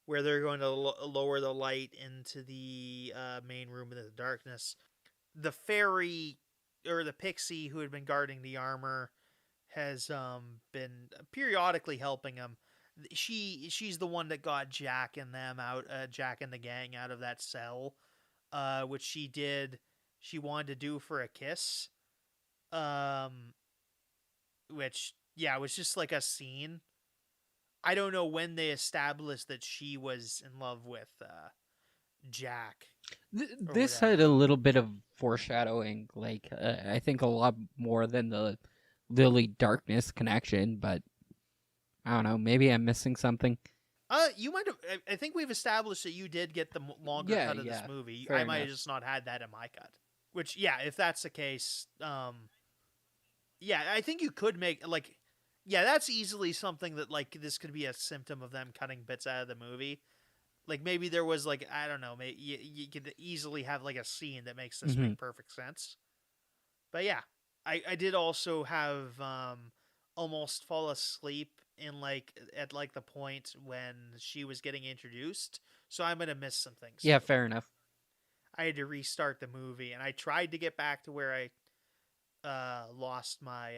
where they're going to lower the light into the main room in the darkness. The fairy or the pixie who had been guarding the armor has been periodically helping him. She's the one that got Jack and them out, Jack and the gang out of that cell, which she did. She wanted to do for a kiss, um, which yeah was just like a scene. I don't know when they established that she was in love with Jack or This had a whatever. little bit of foreshadowing, like I think a lot more than the Lily Darkness connection, but I don't know. Maybe I'm missing something. You might have. I think we've established that you did get the longer Yeah, cut of this yeah. movie. Fair I might enough. have just not had that in my cut. Which, yeah, if that's the case, yeah, I think you could make like, yeah, that's easily something that like this could be a symptom of them cutting bits out of the movie. Like maybe there was like I don't know, maybe you could easily have like a scene that makes this Hmm. make perfect sense. But yeah, I did also have almost fall asleep in like at like the point when she was getting introduced. So I'm gonna miss some things Yeah, too. fair enough. I had to restart the movie, and I tried to get back to where I lost my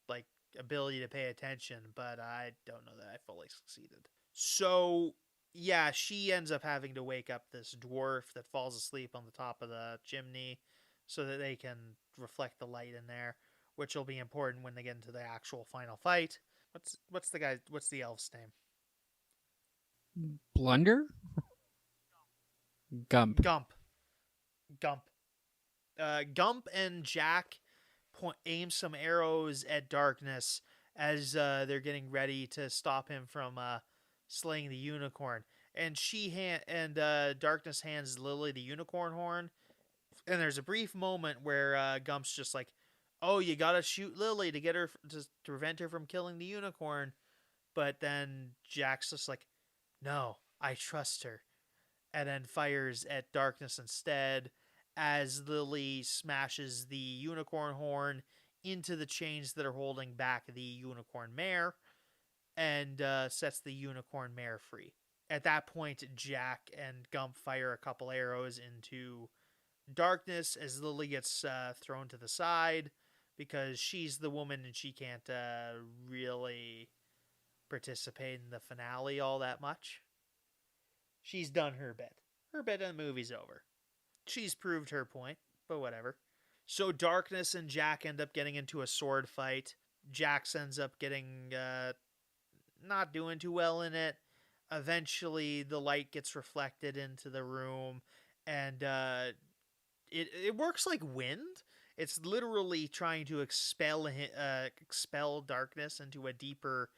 like ability to pay attention, but I don't know that I fully succeeded. So yeah, she ends up having to wake up this dwarf that falls asleep on the top of the chimney so that they can reflect the light in there, which will be important when they get into the actual final fight. What's the elf's name? Blunder? Gump. Gump. Gump. Gump and Jack aim some arrows at Darkness as they're getting ready to stop him from slaying the unicorn. And Darkness hands Lily the unicorn horn. And there's a brief moment where Gump's just like, "Oh, you gotta shoot Lily to get her to prevent her from killing the unicorn." But then Jack's just like, "No, I trust her," and then fires at Darkness instead as Lily smashes the unicorn horn into the chains that are holding back the unicorn mare and sets the unicorn mare free. At that point, Jack and Gump fire a couple arrows into darkness as Lily gets thrown to the side because she's the woman and she can't really participate in the finale all that much. She's done her bit. Her bit in the movie's over. She's proved her point, but whatever. So Darkness and Jack end up getting into a sword fight. Jax ends up getting not doing too well in it. Eventually, the light gets reflected into the room, and it works like wind. It's literally trying to expel darkness into a deeper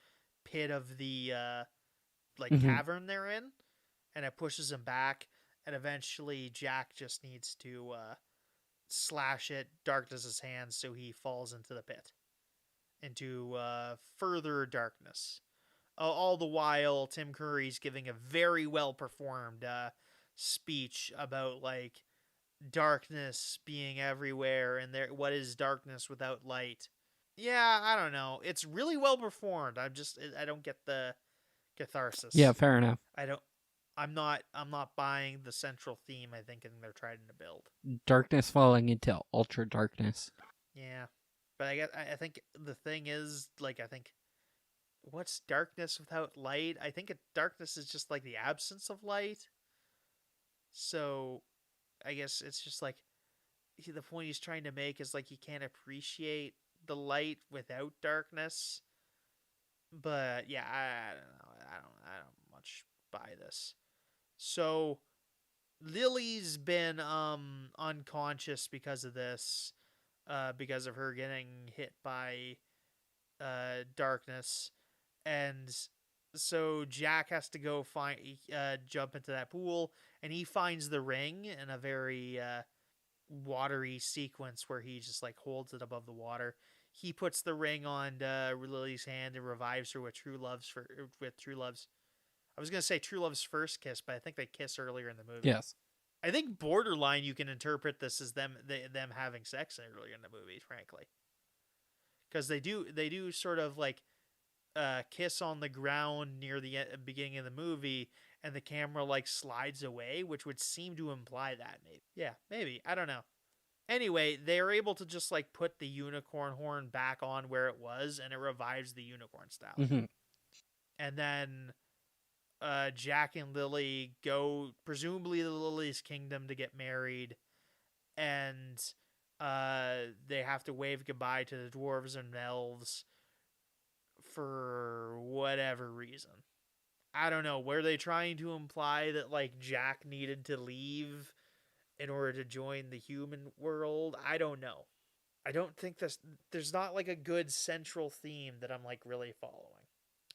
pit of the Mm-hmm. cavern they're in, and it pushes him back. And eventually, Jack just needs to slash it Darkness's hands so he falls into the pit, into further darkness. All the while, Tim Curry's giving a very well performed speech about like darkness being everywhere and there. What is darkness without light? Yeah, I don't know. It's really well performed. I don't get the Yeah, catharsis. fair enough. I don't. I'm not buying the central theme I think they're trying to build. Darkness falling into ultra darkness. Yeah, but I think the thing is like I think what's darkness without light? I think darkness is just like the absence of light. So I guess it's just like the point he's trying to make is like you can't appreciate the light without darkness. But yeah, I don't know. I don't much buy this. So Lily's been unconscious because of this, because of her getting hit by darkness, and so Jack has to go find jump into that pool, and he finds the ring in a very watery sequence where he just like holds it above the water. He puts the ring on Lily's hand and revives her with True Love's. I was gonna say True Love's first kiss, but I think they kiss earlier in the movie. Yes. I think borderline you can interpret this as them having sex earlier in the movie, frankly, because they do sort of like kiss on the ground near the beginning of the movie, and the camera like slides away, which would seem to imply that maybe. Yeah, maybe. I don't know. Anyway, they're able to just like put the unicorn horn back on where it was, and it revives the unicorn stallion. Mm-hmm. And then Jack and Lily go presumably to Lily's kingdom to get married, and they have to wave goodbye to the dwarves and elves for whatever reason. I don't know. Were they trying to imply that like Jack needed to leave in order to join the human world? I don't know. I don't think there's not like a good central theme that I'm like really following.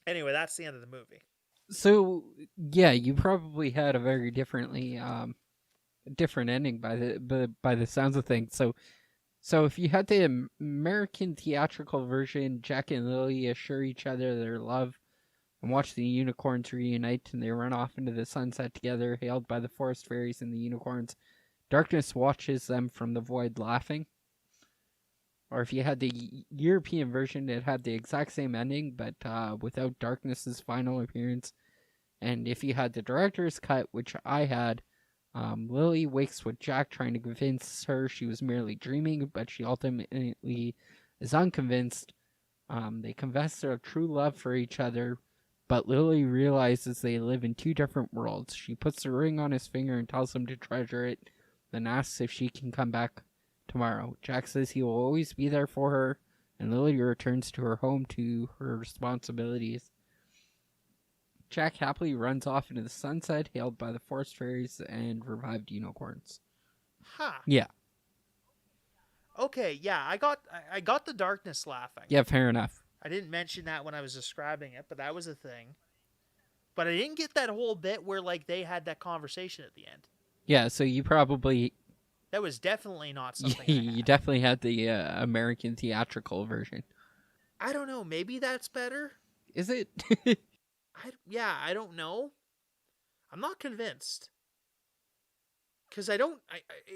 Anyway, that's the end of the movie. So yeah, you probably had a very different ending by the sounds of things. So if you had the American theatrical version, Jack and Lily assure each other their love and watch the unicorns reunite, and they run off into the sunset together, hailed by the forest fairies and the unicorns. Darkness watches them from the void laughing. Or if you had the European version, it had the exact same ending, but without Darkness's final appearance. And if you had the director's cut, which I had, Lily wakes with Jack trying to convince her she was merely dreaming, but she ultimately is unconvinced. They confess their true love for each other, but Lily realizes they live in two different worlds. She puts the ring on his finger and tells him to treasure it, then asks if she can come back tomorrow. Jack says he will always be there for her, and Lily returns to her home to her responsibilities. Jack happily runs off into the sunset, hailed by the forest fairies and revived unicorns. Huh. Yeah. Okay, yeah, I got the darkness laughing. Yeah, fair enough. I didn't mention that when I was describing it, but that was a thing. But I didn't get that whole bit where like they had that conversation at the end. Yeah, so you probably That was definitely not something I you had. definitely had the American theatrical version. I don't know. Maybe that's better. Is it? I don't know. I'm not convinced because I don't.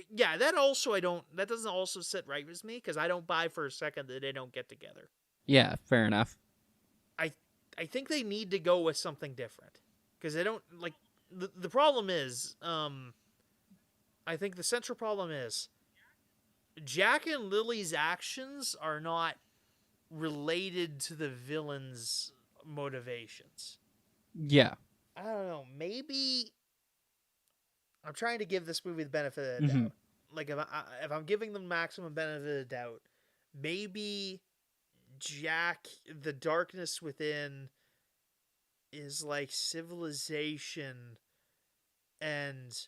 Yeah, that also I don't. That doesn't also sit right with me because I don't buy for a second that they don't get together. Yeah, fair enough. I I think they need to go with something different because they don't like the problem is I think the central problem is Jack and Lily's actions are not related to the villain's motivations. Yeah. I don't know. Maybe I'm trying to give this movie the benefit of the Hmm. doubt. Like if I'm giving them maximum benefit of the doubt, maybe Jack, the darkness within, is like civilization, and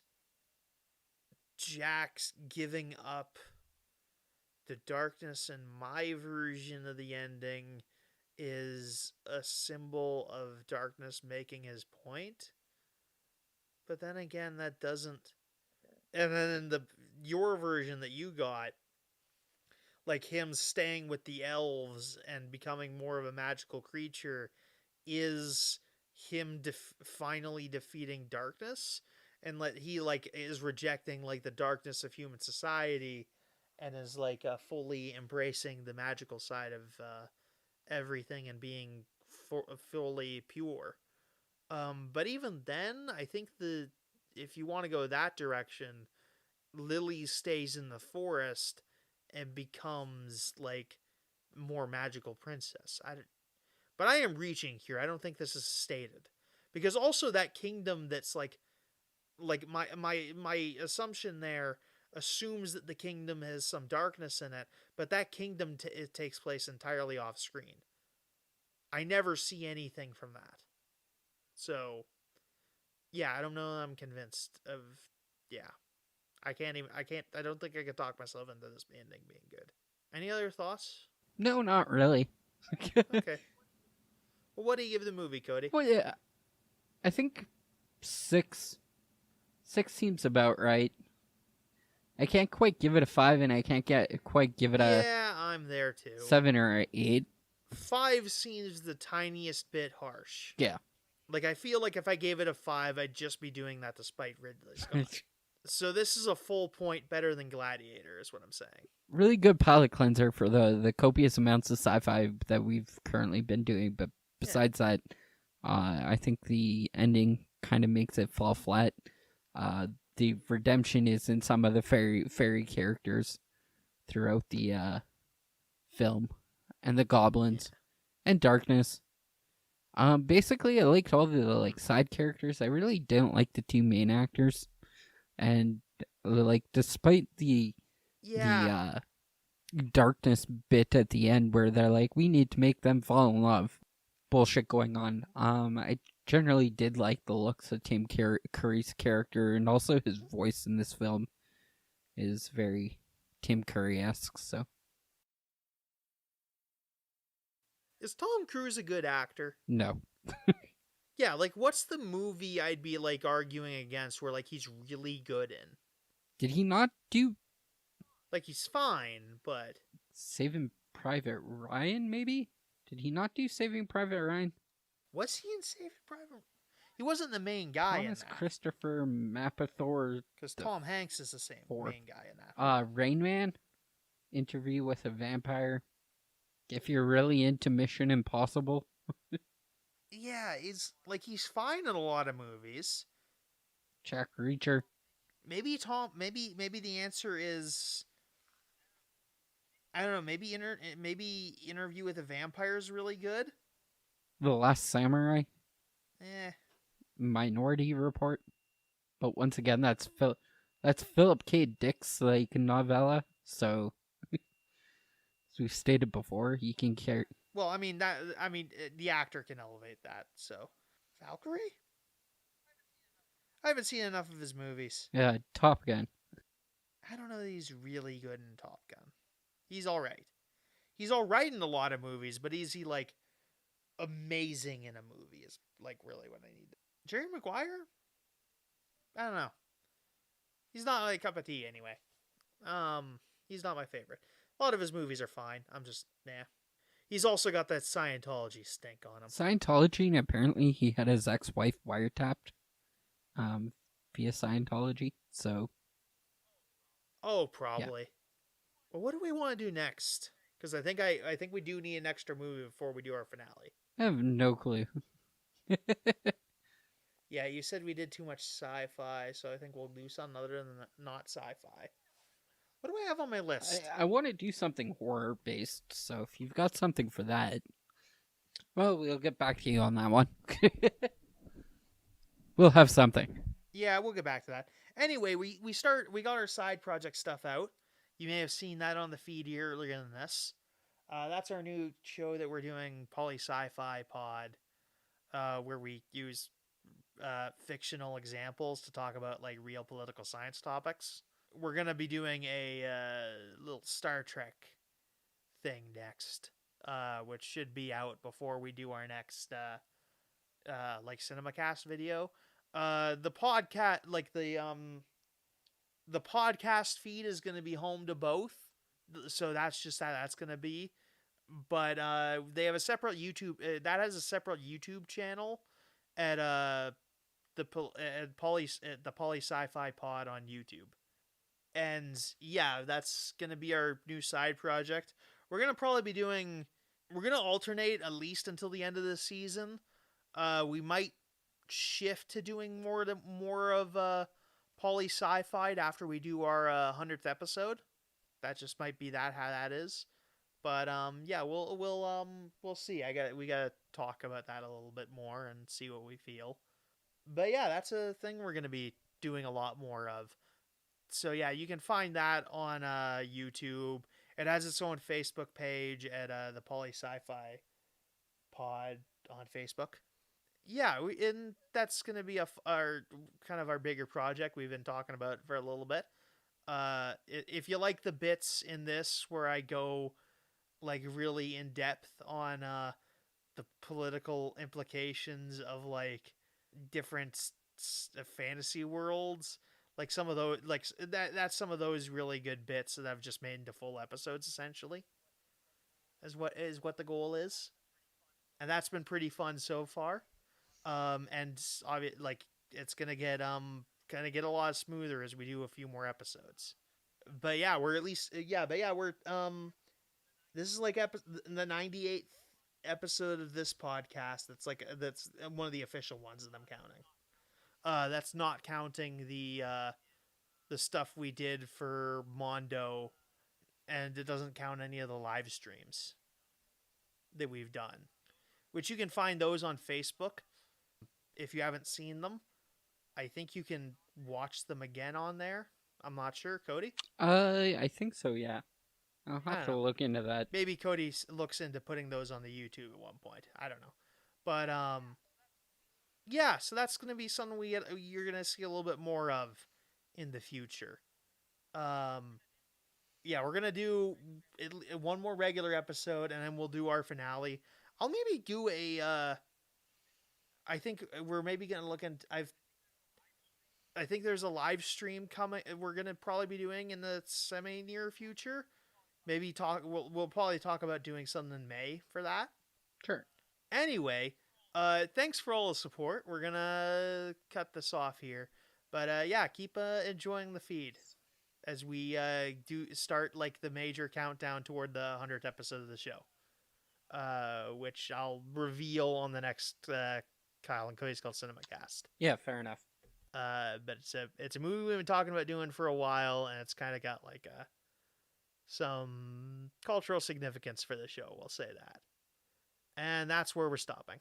Jack's giving up the darkness in my version of the ending is a symbol of darkness making his point. But then again, that doesn't. And then in your version that you got, like him staying with the elves and becoming more of a magical creature, is him finally defeating darkness, and he like is rejecting like the darkness of human society, and is like fully embracing the magical side of everything and being fully pure. But even then, I think if you want to go that direction, Lily stays in the forest and becomes like more magical princess. But I am reaching here. I don't think this is stated, because also that kingdom that's like my assumption there assumes that the kingdom has some darkness in it, but that kingdom it takes place entirely off screen. I never see anything from that. So yeah, I don't know. I'm convinced of yeah. I can't even. I can't. I don't think I could talk myself into this ending being good. Any other thoughts? No, not really. Okay. Well, what do you give the movie, Cody? Well, yeah, I think 6. 6 seems about right. I can't quite give it a 5, and I can't quite give it a Yeah, I'm there too. 7 or 8. 5 seems the tiniest bit harsh. Yeah. Like I feel like if I gave it a 5, I'd just be doing that to spite Ridley Scott. So this is a full point better than Gladiator, is what I'm saying. Really good palate cleanser for the copious amounts of sci-fi that we've currently been doing. But besides that, I think the ending kind of makes it fall flat. The redemption is in some of the fairy characters throughout the film, and the goblins, and darkness. Basically, I liked all the like side characters. I really didn't like the 2 main actors, and like despite the darkness bit at the end where they're like, we need to make them fall in love, bullshit going on. I generally did like the looks of Tim Curry's character, and also his voice in this film is very Tim Curry-esque. So, is Tom Cruise a good actor? no. Yeah, like what's the movie I'd be like arguing against where like he's really good in? Did he not do Like he's fine, but Saving Private Ryan, maybe? Did he not do Saving Private Ryan? was he in Saving Private? He wasn't the main guy Thomas in that. Christopher Mapplethorpe. Because Tom Hanks is the main guy in that. Rain Man, Interview with a Vampire. If you're really into Mission Impossible. Yeah, he's fine in a lot of movies. Jack Reacher. Maybe the answer is I don't know. Maybe Interview with a Vampire is really good. The Last Samurai. Eh. Minority Report. But once again, that's Philip K. Dick's like novella. So, as we've stated before, he can carry. Well, I mean the actor can elevate that. So, Valkyrie. I haven't seen enough of his movies. Yeah, Top Gun. I don't know that he's really good in Top Gun. He's all right. He's all right in a lot of movies, but is he like amazing in a movie? Is like really what I need. Jerry Maguire? I don't know. He's not my cup of tea anyway. He's not my favorite. A lot of his movies are fine. I'm just nah. He's also got that Scientology stink on him. Scientology, and apparently he had his ex-wife wiretapped, via Scientology. So. Oh, probably. Yeah. Well, what do we want to do next? Because I think we do need an extra movie before we do our finale. I have no clue. Yeah, you said we did too much sci-fi, so I think we'll do something other than not sci-fi. What do I have on my list? I want to do something horror based, so if you've got something for that, well, we'll get back to you on that one. We'll have something. Yeah, we'll get back to that. Anyway, we got our side project stuff out. You may have seen that on the feed here earlier than this. That's our new show that we're doing, Poly Sci-Fi Pod, where we use fictional examples to talk about like real political science topics. We're gonna be doing a little Star Trek thing next, which should be out before we do our next like CinemaCast video. The podcast, like the podcast feed is gonna be home to both, so that's just how that's gonna be. But they have a separate YouTube that has a separate YouTube channel at the Poly Sci-Fi Pod on YouTube. And yeah, that's gonna be our new side project. We're gonna probably be doing. We're gonna alternate at least until the end of the season. We might shift to doing more of poly sci-fi after we do our 100th episode. That just might be that how that is. But yeah, we'll see. We gotta talk about that a little bit more and see what we feel. But yeah, that's a thing we're gonna be doing a lot more of. So yeah, you can find that on YouTube. It has its own Facebook page at the Poly Sci-Fi Pod on Facebook. Yeah, and that's gonna be our kind of our bigger project we've been talking about for a little bit. If you like the bits in this where I go like really in depth on the political implications of like different fantasy worlds, like some of those like that's some of those really good bits that I've just made into full episodes essentially is what the goal is, and that's been pretty fun so far. And like it's gonna get a lot smoother as we do a few more episodes. But yeah, we're at least yeah, but yeah, we're this is like the 98th episode of this podcast. That's one of the official ones that I'm counting. That's not counting the stuff we did for Mondo, and it doesn't count any of the live streams that we've done, which you can find those on Facebook if you haven't seen them. I think you can watch them again on there. I'm not sure, Cody. I think so. Yeah, I'll I have don't to know. look into that. Maybe Cody looks into putting those on the YouTube at one point. I don't know, but yeah. So that's gonna be something you're gonna see a little bit more of in the future. Um, yeah, we're gonna do one more regular episode, and then we'll do our finale. I'll maybe do a. I think we're maybe gonna look into. I think there's a live stream coming. We're gonna probably be doing in the semi near future. Maybe talk. We'll probably talk about doing something in May for that. Sure. Anyway, thanks for all the support. We're gonna cut this off here, but yeah, keep enjoying the feed as we do start like the major countdown toward the 100th episode of the show, which I'll reveal on the next Kyle and Cody's called CinemaCast. Yeah, fair enough. But it's a movie we've been talking about doing for a while, and it's kind of got like some cultural significance for the show. We'll say that, and that's where we're stopping.